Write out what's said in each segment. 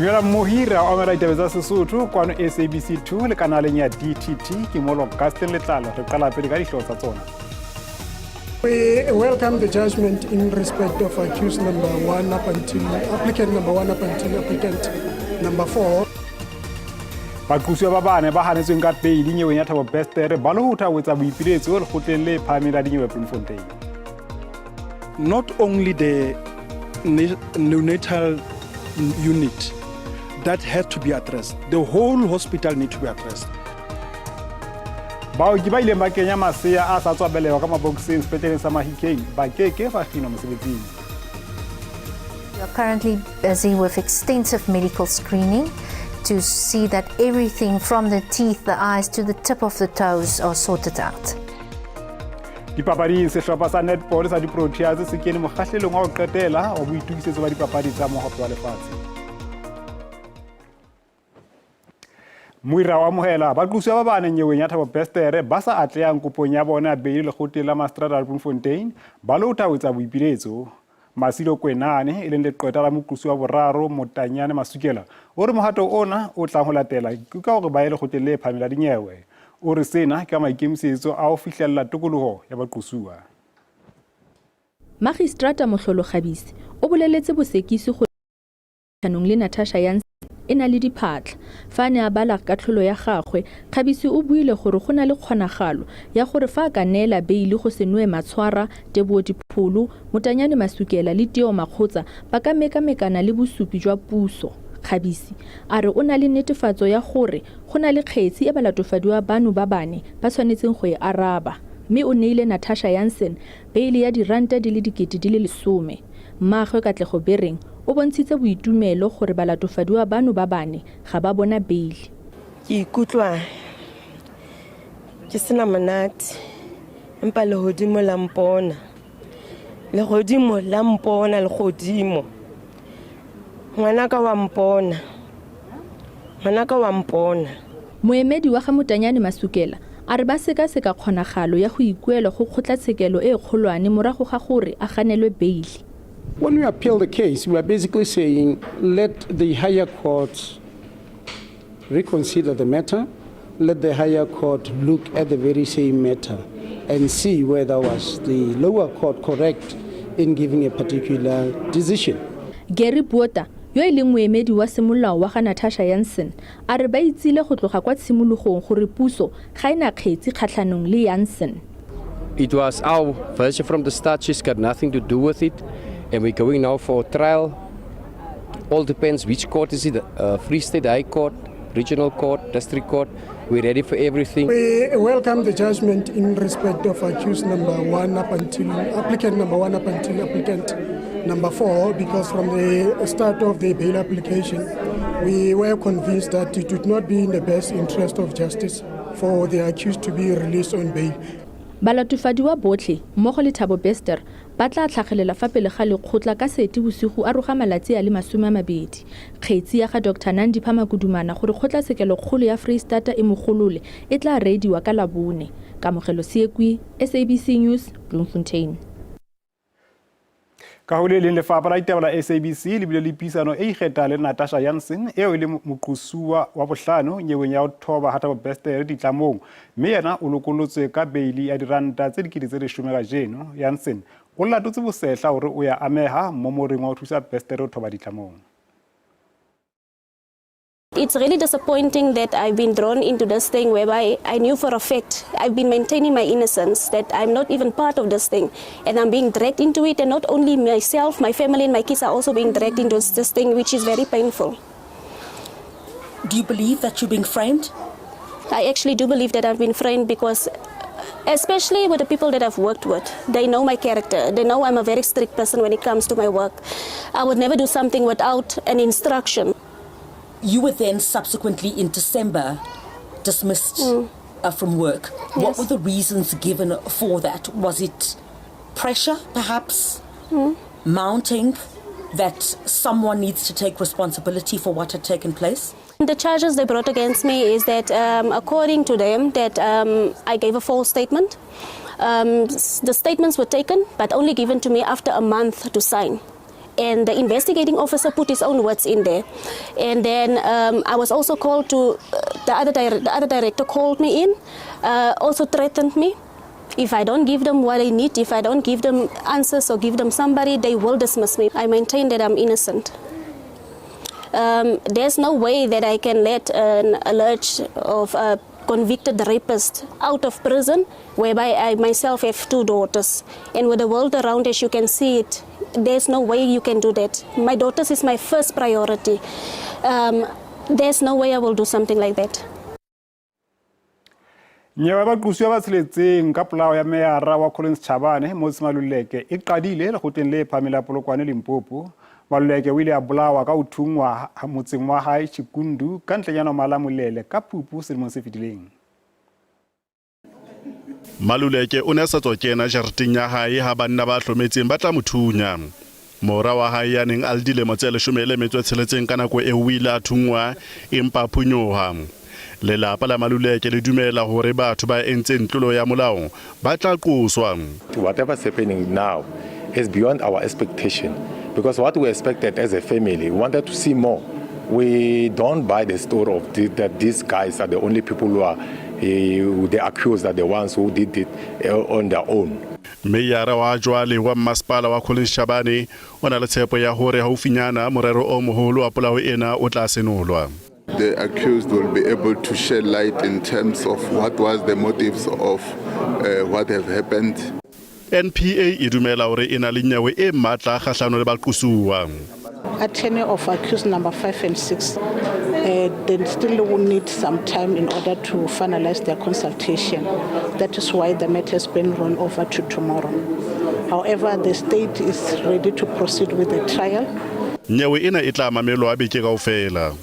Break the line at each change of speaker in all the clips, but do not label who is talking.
Dumela mohira o amela ditaba tsa Sesotho kwano SABC 2 le kanaleng ya DTT ke molo Gaston Letlalo re qala pele ka dihlooho tsa tsona.
We welcome the judgment in respect of accused number 1 up until applicant number 1 up until applicant number 4.
Baqosi ba bane ba hanetsweng ka pele nyeweng ya Thabo Bestere ba lo hutha ho etsa boipiletso le kgotleng le phahameng la dinyewe Bloemfontein.
Not only the neonatal unit that had to be addressed, the whole hospital need to be addressed.
Baoki ba ileng ba kenya masea a sa tswa belewa ka mabokiseng sepetleleng sa Mahikeng ba keke ba kginwa mosebetsing.
We are currently busy with extensive medical screening to see that everything from the teeth, the eyes to the tip of the toes are sorted out.
Dipapading sehlopha sa netball sa di-Proteas se kene mokgahlelong wa ho qetela wa boitukisetso ba dipapadi tsa mohope wa lefatshe. Moira wa mohela baqosi ba bane nyeweng ya Thabo Bestere ba sa atlehang kopong ya bona ya beili lekgotleng la Magistrata la Bloemfontein ba lo tla ho etsa boipiletso. Masilo Kwenane e leng leqeta la moqosi wa boraro Motanyane Masukela o re mohato ona o tla ho latela ka hore ba ile lekgotleng le phamela dinyewe. O re sena ka maikemisetso a ho fihlella tokoloho ya baqosuwa.
Magistrata Mohlolo Khabisi o boleletse bosekisi go kanong le Natasha Jansen ena le diphatla fa ne a bala katlholo ya gagwe. Khabisi o buile gore go na le kgonagalo ya gore fa ka neela beili go senwe matshwara Tebo Dipholo Motanyane Masukela le Teo Makgotsa ba ka mekamekana le bosupi jwa puso. Khabisi a re o na le netefatso ya gore go na le kgetsi e balatofadiwa bano ba bane ba tshwanetseng go e araba, mme o neile Natasha Jansen beili ya diranta di le 10,000. Mmaagwe Katlego Bereng o bontshitse boitumelo gore balatofadiwa bano ba bane ga ba bona beili.
Ke ikutlwa ke sena monate empa le hodimo la mpona le godimo ngwanaka wa mpona.
Moemedi wa ga Motanyane Masukela a re ba seka kgonagalo ya go ikuela go kgotlatshekelo e kgolwane morago ga gore a ganelwe beili.
When we appeal the case, we are basically saying let the higher court reconsider the matter, let the higher court look at the very same matter and see whether was the lower court correct in giving a particular decision.
Gary Bota yo e leng moemedi wa semolao wa ga Natasha Jansen a re ba itsile go tloga kwa tshimologong gore puso ga ena kgetsi kgatlhanong le Jansen.
It was our version from the start. She's got nothing to do with it, and we're going now for a trial. All depends which court is it, Free State High Court, Regional Court, District Court. We're ready for everything.
We welcome the judgment in respect of accused number 1 up until applicant number 1 up until applicant number 4, because from the start of the bail application, we were convinced that it would not be in the best interest of justice for the accused to be released on bail.
Balatofadiwa botlhe mmogo le Thabo Bestere ba tla tlhagelela fa pele ga lekgotla ka seti bosigo a roga malatsi a le 20. Kgetsi ya ga Dr. Nandipha Makudumana gore kgotlatshekelo kgolo ya Free State e mogolole e tla reidiwa ka Labone. Kamogelo Siekwi, SABC News, Bloemfontein.
Ka ho le leng lefapha la ditaba la SABC le bile le pisano e ikgetha le Natasha Jansen eo e le moqosuwa wa bohlano nyeweng ya ho thoba ha Thabo Bestere ditlamong, mme yena o lokolotswe ka beili ya diranta tse 10,000 ka jeno. Jansen o latotse bosehla hore o ya ameha momoring wa ho thusa Bestere ho thoba ditlamong.
It's really disappointing that I've been drawn into this thing whereby I knew for a fact I've been maintaining my innocence, that I'm not even part of this thing, and I'm being dragged into it, and not only myself, my family and my kids are also being dragged into this thing, which is very painful.
Do you believe that you're being framed?
I actually do believe that I've been framed because especially with the people that I've worked with, they know my character. They know I'm a very strict person when it comes to my work. I would never do something without an instruction.
You were then subsequently in December dismissed from work.
Yes.
What were the reasons given for that? Was it pressure, perhaps, mounting, that someone needs to take responsibility for what had taken place?
The charges they brought against me is that, according to them, that I gave a false statement. The statements were taken, but only given to me after a month to sign. And the investigating officer put his own words in there. And then I was also called to, the other director called me in, also threatened me. If I don't give them what I need, if I don't give them answers or give them somebody, they will dismiss me. I maintain that I'm innocent. There's no way that I can let an alleged of a convicted rapist out of prison, whereby I myself have 2 daughters. And with the world around, as you can see it, there's no way you can do that. My daughters is my first priority. There's no way I will do something like that.
Nyewe bagqusiwa ba tseletseng ka polao ya meara wa Collins Chabane mo Maluleke e qadile le goteng le phamela polokwane Limpopo. Maluleke o ile a bolawa ka o thungwa motseng wa hae Chikundu ka ntlenyana Malamolele ka Phupu selemong se fetileng.
Maluleke o ne sa tswa kena jareteng ya hae ha banna ba hlometseng ba tla mothunya. Mora wa hae ya neng a le dilemo tse 16 ka nako e o ile a thungwa empa phunyoha. Lelapa la Maluleke le dumela hore batho ba entseng tlolo ya molao ba tla qoswa.
Whatever's happening now is beyond our expectation, because what we expected as a family, we wanted to see more. We don't buy the story of that these guys are the only people who are the accused, are the ones who did it on their own.
Meyara wa jwale wa masipala wa Collins Chabane o na le tshepo ya hore haufinyana morero o moholo wa polao ena o tla senolwa.
The accused will be able to shed light in terms of what was the motives of what have happened.
NPA e dumela hore ena le nyewe e matla kgahlano le baqosuwa.
Attorney of accused number 5 and 6, they still will need some time in order to finalize their consultation. That is why the matter has been run over to tomorrow. However, the state is ready to proceed with the trial.
Nyewe ena e tla mamelwa beke kaofela.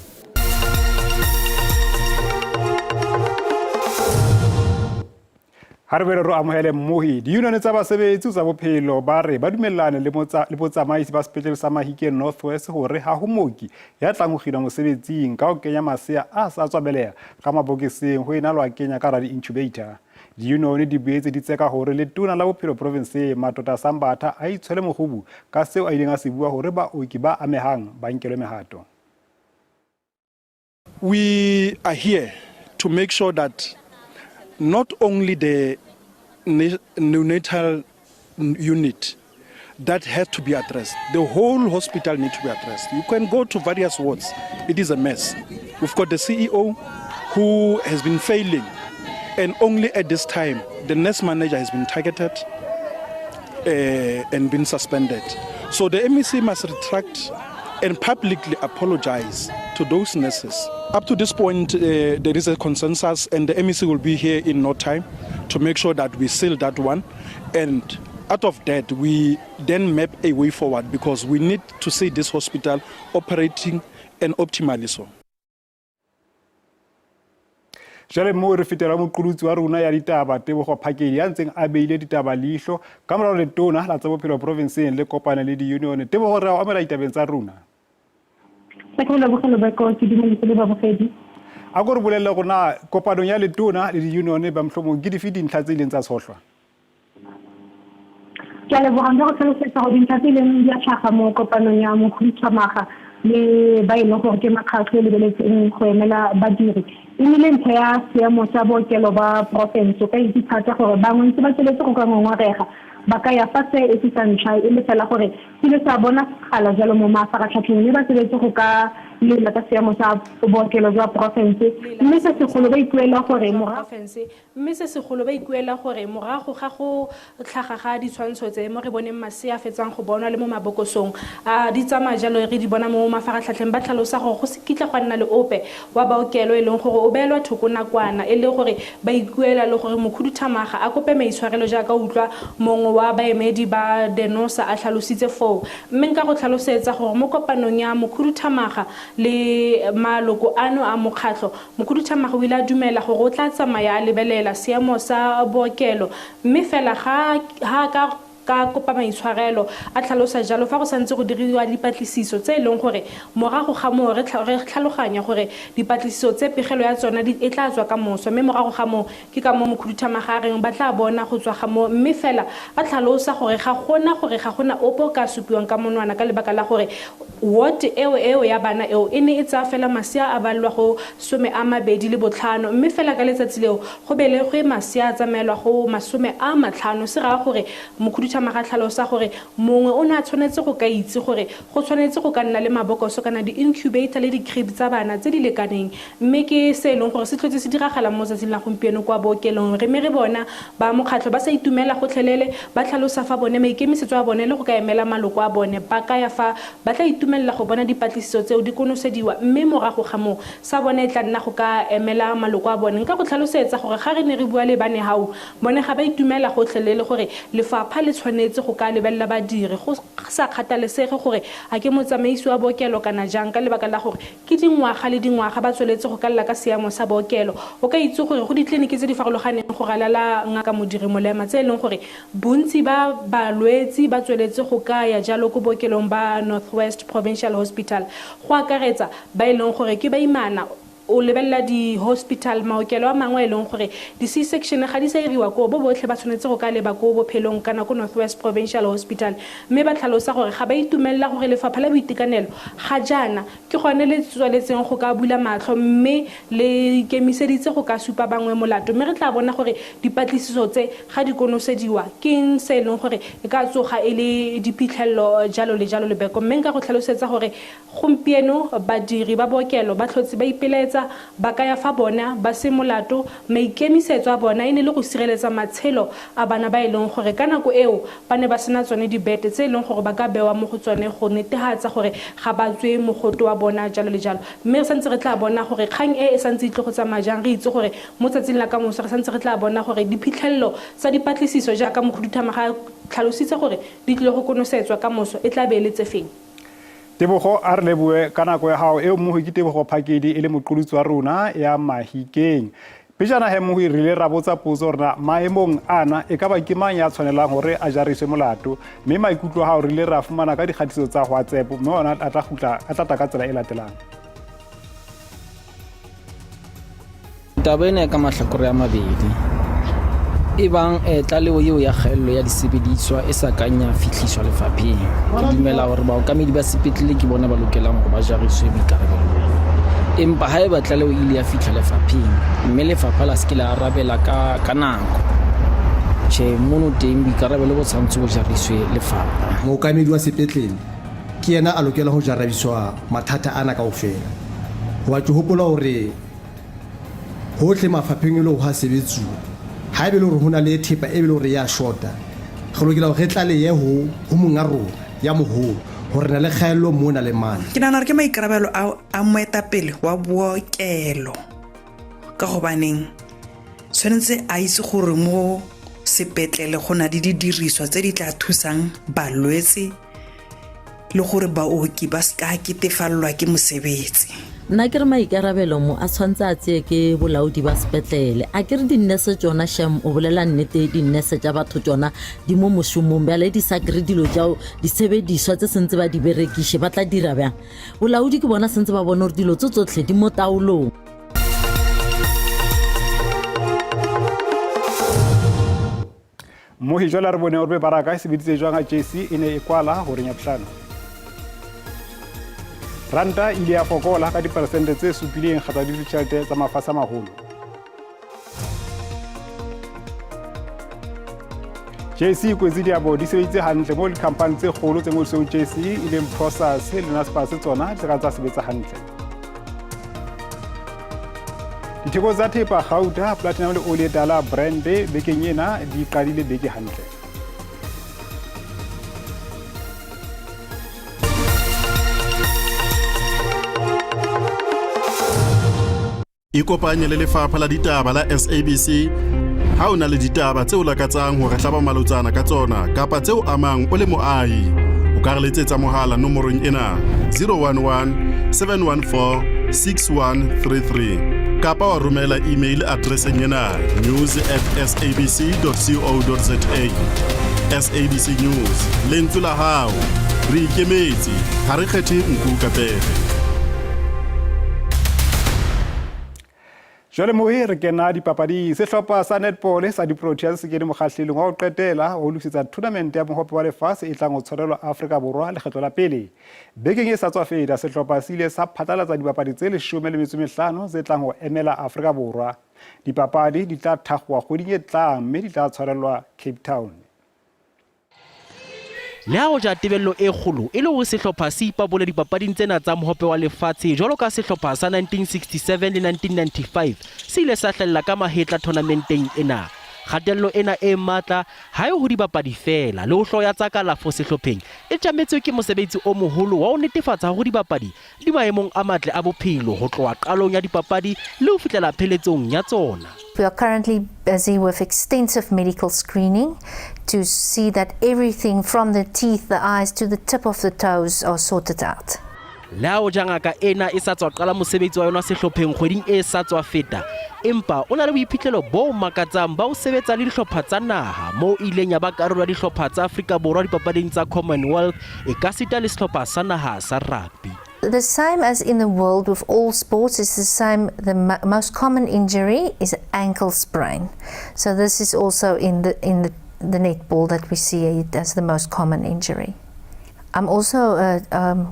Harvero amohele mmohi di union tsa basebetsi tsa bophelo ba re ba dumellane le botsamaisi ba sepetlele sa Mahikeng Northwest hore ha ho moki ya tlang ho khidwa mosebetsing ka ho kenya masea a sa tswabeleha ka mabokeseng ho ena lwa kenya ka radi incubator. Di union di boetse di tseka hore le tona la bophelo province Matota Sambatha a itshwele mogobu ka seo a ileng a se bua hore ba oki ba amehang ba nkelwe mehato.
We are here to make sure that not only the neonatal unit that has to be addressed, the whole hospital needs to be addressed. You can go to various wards, it is a mess. We've got the CEO who has been failing, and only at this time the nurse manager has been targeted and been suspended. So the MEC must retract and publicly apologize to those nurses. Up to this point, there is a consensus, and the MEC will be here in no time to make sure that we seal that one. And out of that, we then map a way forward, because we need to see this hospital operating and optimally so.
Jale mo re fetela mo qulutsi wa rona ya ditaba Tebogo Phakedi ya ntseng a beile ditaba lihlo ka morao le tona la tsa bophelo provinceng le kopana le di union. Tebogo re a amela ditabeng tsa rona.
Sa ke le bogelo ba ko ke dumele le ba bogedi.
A go re bolelle gona kopano ya le tona le di union ba mhlomong ke di fidi ntla tse ileng tsa tshohlwa.
Ke le boganda go tlhalosetsa go dintlha tse ileng di a tlhaga mo kopanong ya mo khutshamaga le ba ile go ke makgatlo le beletseng go emela badiri. Ile ntse ya seemo sa bookelo ba province ka itshatsa gore bangwe ntse ba tseletse go ka ngongorega ba ka ya fa se e tsantsa e le fela gore ile sa bona kgala jalo mo mafaratlhatlheng le ba tseletse go ka le la ka seemo sa bookelo ba province mme se segolo ba ikuela gore
morago ga go tlhaga ga ditshwantsho tse mo re boneng masea fetsang go bonwa le mo mabokosong a di tsama jalo re di bona mo mafaratlhatlheng ba tlhalosa gore go se kitla go nna le ope wa baokelo e leng gore o beelwa thoko nakwana e le gore ba ikuela le gore mokhuduthamaga a kope maitshwarelo jaaka utlwa mongwe wa baemedi ba denosa a tlhalositse foo mme nka go tlhalosetsa gore mo kopanong ya mokhuduthamaga le maloko ano a mokgatlo mokhuduthamaga o ile a dumela gore o tla tsamaya a lebelela seemo sa bookelo mme fela ga ka
ka kopa maitshwarelo a tlhalosa jalo fa go santse go diriwa dipatlisiso tse leng gore morago ga mo re tlhaloganya gore dipatlisiso tse pegelo ya tsona e tla tswa ka moso mme morago ga mo ke ka mo mokhuduthamagareng ba tla bona go tswa ga mo mme fela a tlhalosa gore ga gona opo ka supiwang ka monwana ka lebaka la gore ward eo ya bana eo e ne e tsa fela masia a balwa go 25 mme fela ka letsatsi leo go belegwe masia a tsamaelwa go 50 se ra gore mokhuduthamaga tlhalosa gore mongwe o ne a tshwanetse go ka itse gore go tshwanetse go ka nna le mabokoso kana di-incubator le di-crib tsa bana tse di lekaneng mme ke se leng gore se tlhotse se diragala mo tsatsing la gompieno kwa bookelong re bona ba mokgatlho ba sa itumela gotlhelele ba tlhalosa fa bone maikemisetso a bone le go ka emela maloko a bone ba ka ya fa ba tla itumelela go bona dipatlisiso tseo di konosediwa mme morago ga mo sa bone tla nna go ka emela maloko a bone nka go tlhalosetsa gore ga re ne re bua le bane hao bone ga ba itumela gotlhelele gore lefapha le tshwanetse go ka lebella badiri go sa kgathalesege gore a ke motsamaisi wa bookelo kana jang ka lebaka la gore ke dingwaga le dingwaga ba tsweletse go kalla ka seamo sa bookelo o ka itse gore go ditleliniki tse di farologaneng go ralala ngaka modiri molema tse leng gore bontsi ba balwetsi ba tsweletse go ka ya jalo go bookelong ba Northwest Provincial Hospital go akaretsa ba leng gore ke baimana o lebella di-hospital maokelo a mangwe leng gore di-C-section ga di sa iriwa ko bo botlhe ba tshwanetse go ka leba ko bophelong kana ko Northwest Provincial Hospital mme ba tlhalosa gore ga ba itumelela gore lefapha la boitekanelo ga jana ke gone le tsweletseng go ka bula matlho mme le ikemiseditse go ka supa bangwe molato mme re tla bona gore dipatlisiso tse ga di konosediwa ke se leng gore e ka tsoga e le diphitlhelelo jalo le jalo le beko mme nka go tlhalosetsa gore gompieno badiri ba bookelo ba tlhotse ba ipeletsa ba ka ya fa bona ba se molato maikemisetso a bona ene le go sireletsa matshelo a bana ba leng gore ka nako eo ba ne ba sena tsone dibete tse leng gore ba ka bewa mo go tsone go netehatsa gore ga ba tswe mogoto wa bona jalo le jalo mme re santse re tla bona gore kgang e santse itle go tsamaya jang re itse gore mo tsatsing la ka moso re santse re tla bona gore diphitlhelelo tsa dipatlisiso jaaka mokhuduthamaga tlhalositse gore di tlile go konosetswa ka moso e tla beeletse feng
Tebogo a re leboe ka nako ya hao eo mohu ke Tebogo Phakedi e le moqolotsi wa rona ya Mahikeng pejana he mohu rile ra botsa potso rena maemong ana e ka ba ke mang ya tshwanelang hore a jariswe molato mme maikutlo ha o rile ra fumana ka dikgatiso tsa WhatsApp mme ona a tla ka tsela e latelang
taba ena ka mahlakore ya mabedi e bang tlaleo eo ya kgaello ya disebediswa e sa kanya fihliswa lefapheng ke dumela hore baokamedi ba sepetlele ke bona ba lokelang hore ba jariswe boikarabelo empa ha eba tlaleo ile ya fihla lefapheng mme lefapha la se la arabela ka nako che mono teng boikarabelo bo tshwanetse bo jariswe lefapha
mookamedi wa sepetlele ke yena a lokela ho jarabiswa mathata ana kaofela wa ke hopola hore hohle mafapheng e le ho ha sebetsuwa ha ebe le hore hona le thepa e be le hore ya shota go lokela go retlale ye ho monga rona ya moholo hore na le kgaello mona le mana
ke nana re ke maikarabelo a moetapele wa bookelo ka gobaneng tshwanetse a itse gore mo sepetlele go na di didiriswa tse di tla thusang balwetse le gore baoki ba ska ketefallwa ke mosebetsi
nna ke re maikarabelo mo a tshwantse a tseye ke bolaodi ba sepetlele a ke re dinnese tsona sham o bolela nnete dinnese tsa batho tsona di mo moshomong ba le di sa kry dilo tjao disebediswa tse sentse ba di berekishe ba tla dira bjang bolaodi ke bona sentse ba bona hore dilo tsotlhe di mo taolong
mohi jwale re bone hore baraka se biditse jwang a JC ene e kwala hore nya phlano ranta ile ya fokola ka dipersente tse supileng kgata di tšhelete tsa mafasa magolo JC kwezi diabo di sebeditse hantle mo dikhampani tse kgolo tse ngodisitsweng JC e leng Process le Naspers tsona di ratsa sebetsa hantle ditheko tsa thepa gauta platinum le oli dala brand bekeng ena di qadile beke hantle
Ikopanye le lefapha la ditaba la SABC ha o na le ditaba tseo lakatsang hore hlaba malotsana ka tsona kapa tseo amang o le moahi o ka re letsetsa mohala nomorong ena 011 714 6133 kapa wa romela email addresseng ena news@sabc.co.za SABC News lentswe la hao re ikemetse ha re kgethe nku ka pele.
Jwale mohi re kena dipapadi sehlopha sa netball sa di-Proteas se kene mokgahlelong wa ho qetela o lokisetsa tournament ya mohope wa lefatshe e tlang ho tshwarelwa Afrika Borwa lekgetlo la pele. Bekeng e sa tswa feta sehlopha se ile sa phatlalatsa dipapadi tse 15 tse tlang ho emela Afrika Borwa. Dipapadi di tla thakgwa kgweding e tlang mme di tla tshwarelwa Cape Town.
Le ha o ja tebello e kgolo e le hore sehlopha se ipabole dipapading tsena tsa mohope wa lefatshe jwalo ka sehlopha sa 1967 le 1995 se ile sa hlella ka mahetla tournamenteng ena. Kgatello ena e matla ha e ho dibapadi fela le ho hloya tsa kalafo sehlopheng e tjametswe ke mosebetsi o moholo wa ho netefatsa hore dibapadi di maemong a matle a bophelo ho tloha qalong ya dipapadi le ho fihlela pheletsong ya tsona.
We are currently busy with extensive medical screening to see that everything from the teeth, the eyes to the tip of the toes are sorted out.
Le ha o jangaka ena e sa tswa qala mosebetsi wa yona sehlopheng kgweding e sa tswa feta empa o na le boiphihlelo bo makatsang ba ho sebetsa le dihlopha tsa naha moo ileng ya ba karolo ya dihlopha tsa Afrika Borwa dipapading tsa Commonwealth e ka sita le sehlopha sa naha sa rugby.
The same as in the world with all sports is the same. The most common injury is ankle sprain. So this is also in the netball that we see it as the most common injury. I'm also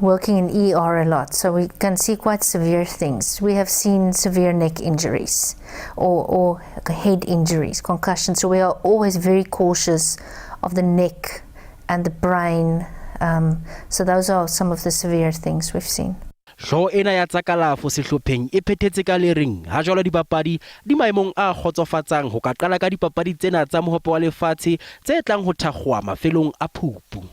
working in ER a lot, so we can see quite severe things. We have seen severe neck injuries or head injuries, concussions. So we are always very cautious of the neck and the brain. So those are some of the severe things we've seen.
Hlo ena ya tsa kalafo sehlopheng e phethetse ka lering ha jwale dibapadi di maemong a khotsofatsang ho ka qala ka dipapadi tsena tsa mohope wa lefatshe tse tlang ho thakgwa mafelong a Phupu.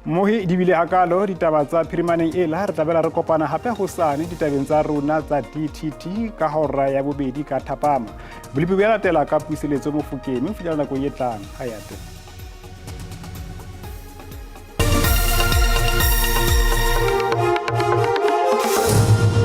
Mohi di bile hakalo ditaba tsa phirimaneng ela re tlabela re kopana hape hosane ditabeng tsa rona tsa DTT ka hora ya bobedi ka thapama. Bolipi bo latela ka puiseletso Mofokeng ho fihlela nako e tlang. Hayate.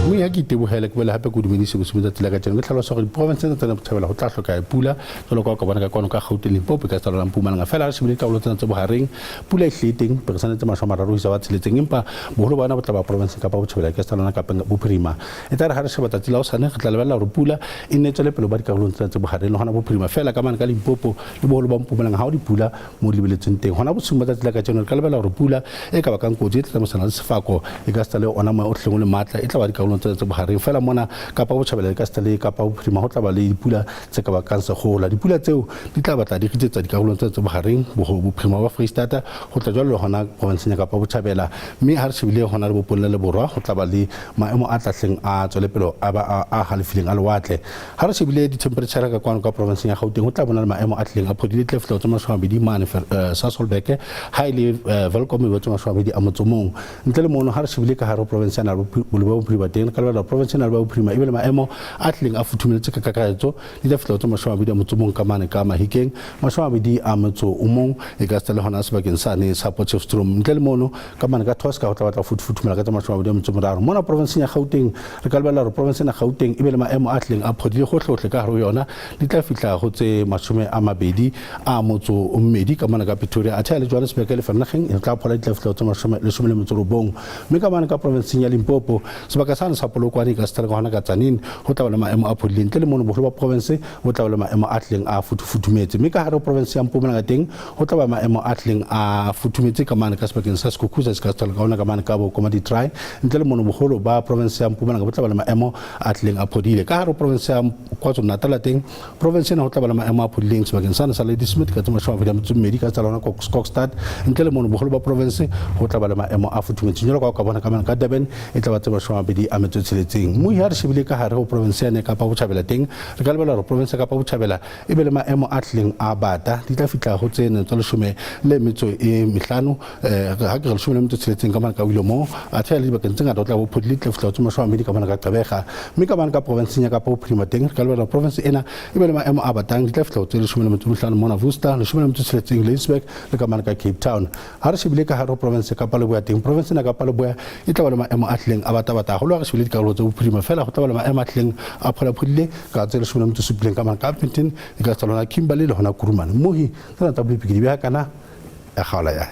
Mme ha ke tebohela ke bolela hape go dumedise go sebetsa tsela ka tsena ke tlhalosa gore province tsena botshabela go tla hloka pula jalo ka bona ka kono ka Gauteng Limpopo ka tsala Mpumalanga fela re sebile taolo tsena tse bohareng pula e hliteng persane tse 30 isa ba tseletseng empa boholo bona bo tla ba province ka ba botshabela ka tsala ka bophirima e tla re ha re sheba tsatsi la osane re tla lebella gore pula e ne tswele pele ba dikarolong tsena tse bohareng le hona bophirima fela ka mana ka Limpopo le boholo ba Mpumalanga ha o di pula mo di lebeletseng teng hona bosimo tsatsi la ka tsena re ka lebella gore pula e ka ba kang kotsi e tla mosana le sefako e ka tsale ona mo o hlengole matla e tla ba dikarolong tse bohareng fela mona ka pa botshabela ka stale ka pa bophirima ho tla ba le dipula tse ka ba kanse gola dipula tseo di tla batla di ritsetsa dikarolong tse bohareng bophirima ba Free State ho tla jwalo hona province ka pa botshabela mme ha re shebile hona le bopolle le borwa ho tla ba le maemo a tlahleng a tswelepelo a halefileng a lewatle ha re shebile di temperature ka kwano ka province ya Gauteng ho tla bona le maemo a tleng a phodile tleflo tsa mashwabedi mane Sasolburg ha ile Welcome bo tsa mashwabedi a motsomong ntle le mono ha re shebile ka haro province na bo privateng ka la province na ba bophirima ebile maemo a tleng a futhumeletse ka kakaretso di tleflo tsa mashwabedi a motsomong ka mane ka Mahikeng mashwabedi a motso umong e ka stele hona sebakeng sane sa Potchefstroom ntle le mono ka mane ka Tosca ho tla batla futhumela ka tsa mashwabedi a motsomoraro mona province ya Gauteng re ka lebella re province na Gauteng ebile maemo a tleng a phodile gotlhotle ka haro yona di tla fitla go tse 20 a motso mmedi ka mane ka Pretoria a tshela Johannesburg le Vernaging e tla phola di tleflo tsa 19 mme ka mane ka province ya Limpopo sebaka sana sa polokwane ka stela gona ka tsanini go tla bona maemo a phodileng ntle le mono boholo ba province go tla bona maemo a tleng a futhumetse mme ka hare province ya Mpumalanga teng go tla ba maemo a tleng a futhumetse ka mane ka sebakeng sa Sekhukhutha se ka stela gona ka mane ka bo Komati Try ntle le mono boholo ba province ya Mpumalanga go tla bona maemo a tleng a phodile ka hare province ya KwaZulu-Natal teng province na go tla bona maemo a phodileng sebakeng sana sa Lady Smith ka tsoma shwa ya mtsumedi ka tsala na Kokstad ntle le mono boholo ba province go tla bona maemo a futhumetse nyolo ka bona ka mane ka Durban e tla ba tsoma shwa a metso tseletseng mo ya re shebile ka hare ho province ya Kapa Botjhabela teng re ka lebella re province ya Kapa Botjhabela e be le maemo a tleng a bata di tla fitla go tsene tsa leshome le metso e mehlano ha ke re leshome le metso tseletseng ka mana ka Wilomo a tshela le bakeng tsenga tla bo phodile tla fitla tsoma shwa ka mana ka Qabega mme ka mana ka province ya Kapa Bophirima teng re ka lebella province ena e be le maemo a batang di tla fitla go tsene leshome le metso mehlano mona Worcester leshome le metso tseletseng Leesburg le ka mana ka Cape Town ha re shebile ka hare ho province ya Kapa Leboya teng province ya Kapa Leboya e tla ba le maemo a tleng a bata go lo re shebile dikarolo tsa bophirima fela go tabala maemo a tlileng a pholaphulile ka tsela se bona motse supileng ka mang ka Penton e ka tsalona Kimberley le hona Kuruman mohi tsena tsa boipiki di ba kana ya khala ya